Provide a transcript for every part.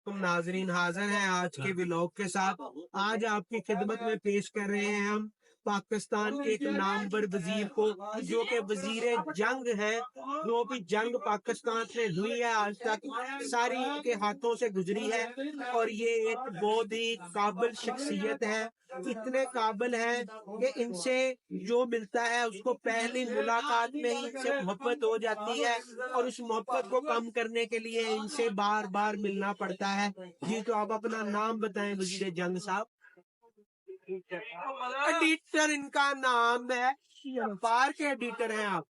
वालेकुम नाजरीन, हाजिर हैं आज के व्लॉग के साथ। आज आपकी खिदमत में पेश कर रहे हैं हम पाकिस्तान के एक नामवर वजीर को, जो कि वजीर जंग है। जो भी जंग पाकिस्तान में हुई है आज तक सारी के हाथों से गुजरी है, और ये एक बहुत ही काबिल शख्सियत है। इतने काबिल है कि इनसे जो मिलता है उसको पहली मुलाकात में ही इनसे मोहब्बत हो जाती है, और उस मोहब्बत को कम करने के लिए इनसे बार बार मिलना पड़ता है। जी, तो आप अपना नाम बताएं वजीर जंग साहब। एडिटर इनका नाम है, अखबार के एडिटर हैं आप।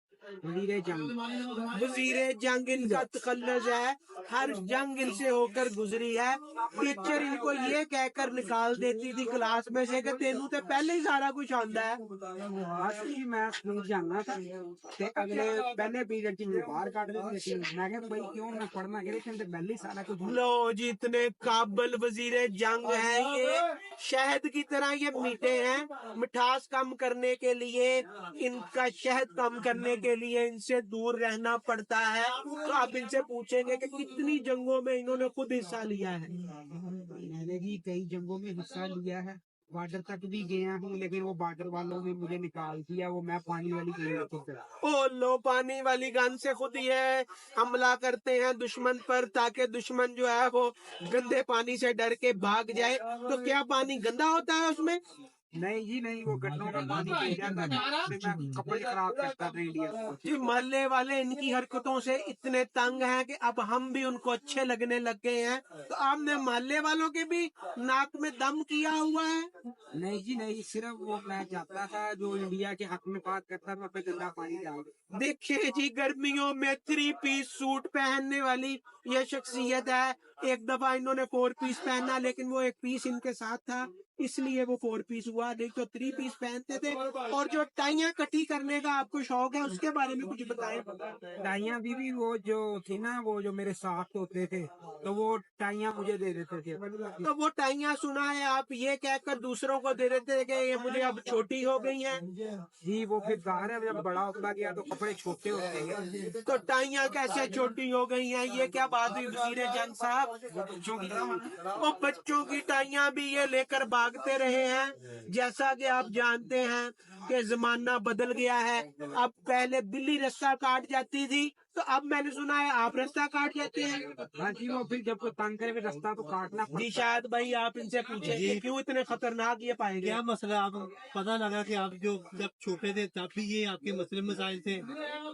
वजीर जंग इनका तखल्लुस है, हर जंग इनसे होकर गुजरी है। टीचर इनको ये कहकर निकाल देती थी क्लास में से कि तेनू तो पहले ही सारा कुछ आंदा है। मैं स्कूल जाना था ते अगले पहले पीरियड च बाहर काट देते थे। मैं कहा भाई क्यों मैं पढ़ना कि पहले ही सारा कुछ। लो जी, इतने काबिल वजीर जंग है ये, शहद की तरह ये मीठे हैं। मिठास कम करने के लिए, इनका शहद कम करने के लिए इनसे दूर रहना पड़ता है। तो आप इनसे पूछेंगे कि कितनी जंगों में इन्होंने खुद हिस्सा लिया है। मैंने भी कई जंगों में हिस्सा लिया है, बॉर्डर तक भी गया हूँ, लेकिन वो बॉर्डर वालों ने मुझे निकाल दिया। वो मैं पानी वाली गन ओ लो पानी वाली गन से खुद ये हमला करते हैं दुश्मन पर, ताकि दुश्मन जो है वो गंदे पानी से डर के भाग जाए। तो क्या पानी गंदा होता है उसमें? नहीं जी नहीं, वो गन्नों का पानी पी जाता है, कपड़े खराब करता था इंडिया जी। मोहल्ले वाले इनकी हरकतों से इतने तंग हैं कि अब हम भी उनको अच्छे लगने लग गए हैं। तो आपने मोहल्ले वालों के भी नाक में दम किया हुआ है? नहीं जी नहीं, सिर्फ वो मैं चाहता था जो इंडिया के हक में बात करता था, गंदा पानी डाल। देखिए जी, गर्मियों में 3 पीस सूट पहनने वाली ये शख्सियत है। एक दफा इन्होंने 4 पीस पहना, लेकिन वो 1 पीस इनके साथ था, इसलिए वो 4 पीस हुआ, नहीं तो 3 पीस पहनते थे। और जो टाइयां कटी करने का आपको शौक है, उसके बारे में कुछ बताएं। टाइयां भी वो जो थी ना, वो जो मेरे साथ होते थे, तो वो टाइयां मुझे दे देते थे। तो वो टाइयां सुना है आप ये कहकर दूसरों को दे देते थे कि ये मुझे अब छोटी हो गई हैं। जी, वो फिर बाहर है, जब बड़ा होता गया तो कपड़े छोटे होते गए। तो टाइयां कैसे छोटी हो गई हैं, ये क्या बात हुई वजीर जंग साहब? वो बच्चों की टाइयां भी ये लेकर भागते रहे हैं। जैसा कि आप जानते हैं कि जमाना बदल गया है। अब पहले बिल्ली रास्ता काट जाती थी, तो अब मैंने सुना है आप रास्ता काट जाते हैं। हाँ जी, वो फिर जब कोई तंग करे रास्ता तो काटना। जी, शायद भाई आप इनसे पूछेंगे क्यों इतने खतरनाक ये पाएंगे। क्या मसला, आप पता लगा कि आप जो जब छोटे थे तब भी ये आपके मसले मसाइल थे,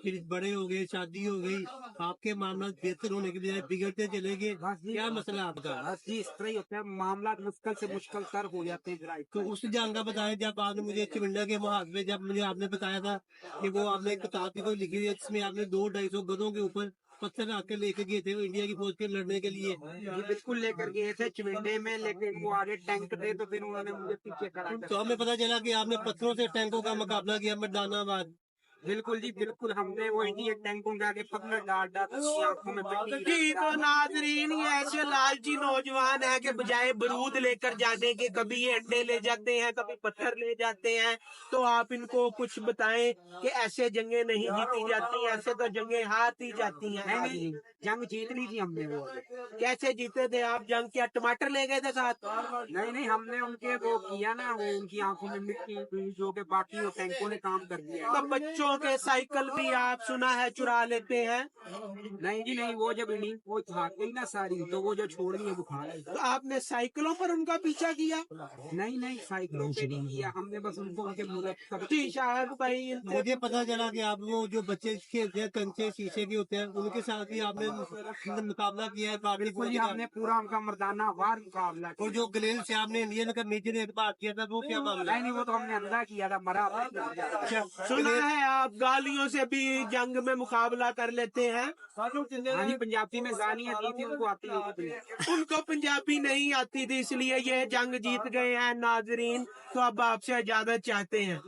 फिर बड़े हो गए, शादी हो गई, आपके मामला बेहतर होने के बजाय बिगड़ते चले गए। क्या मसला आपका? बस जी, इस तरह ही होता है, मामला मुश्किल से मुश्किल तर हो जाते हैं। तो उस जंग का बताया, जब आपने मुझे चिमंडा के मुहावरे, जब मुझे आपने बताया था कि वो आपने एक किताब भी कोई लिखी थी, जिसमें आपने 200-250 गधों के ऊपर पत्थर आके लेके गए थे इंडिया की फौज के लड़ने के लिए। जी बिल्कुल, लेकर गए थे चिमंडे में, लेकिन वो आगे टैंक थे तो फिर उन्होंने मुझे पीछे करा। तो हमें पता चला कि आपने पत्थरों से टैंकों का मुकाबला किया मैदानाबाद। बिल्कुल जी बिल्कुल, हमने वो इंडियन टैंकों के आगे पत्थर डाल आंखों में जी। तो नाजरीन, ये ऐसे लालची नौजवान है कि बजाय बरूद लेकर जाने के कभी ये अंडे ले जाते हैं, कभी पत्थर ले जाते हैं। तो आप इनको कुछ बताएं कि ऐसे जंगे नहीं जीती जाती, ऐसे तो जंगे हाथ ही जाती हैं। नहीं, जंग जीत ली थी हमने। वो कैसे जीते थे आप जंग? क्या टमाटर ले गए थे साथ? नहीं नहीं, हमने उनके वो किया ना, वो उनकी आंखों में मिट्टी जो के बाकी वो टैंकों ने काम कर दिया। तो बच्चों के साइकिल भी आप सुना है चुरा लेते हैं? नहीं जी नहीं, वो जब वो भाग गई ना सारी, तो वो जो छोड़ दिए वो खा गई। तो आपने साइकिलों पर उनका पीछा किया? नहीं नहीं, साइकिलों पे नहीं किया हमने, बस उनको उनके मुझे शायद भाई मुझे पता चला कि आप वो जो बच्चे खेलते हैं कंचे शीशे के होते हैं, उनके साथ भी आपने मुकाबला किया है। बिल्कुल, हमने पूरा उनका मर्दाना वार मुकाबला। और जो गलेल से आपने इंडियन का मेजर एक बात किया था, वो क्या मामला? नहीं, वो तो हमने अंधा किया था, मरा। सुना है आप गालियों से भी जंग में मुकाबला कर लेते हैं? हाँ जी, पंजाबी में गालियाँ दी थी, उनको आती थी। उनको पंजाबी नहीं आती थी, इसलिए ये जंग जीत गए हैं नाजरीन। तो अब आपसे इजाजत चाहते हैं।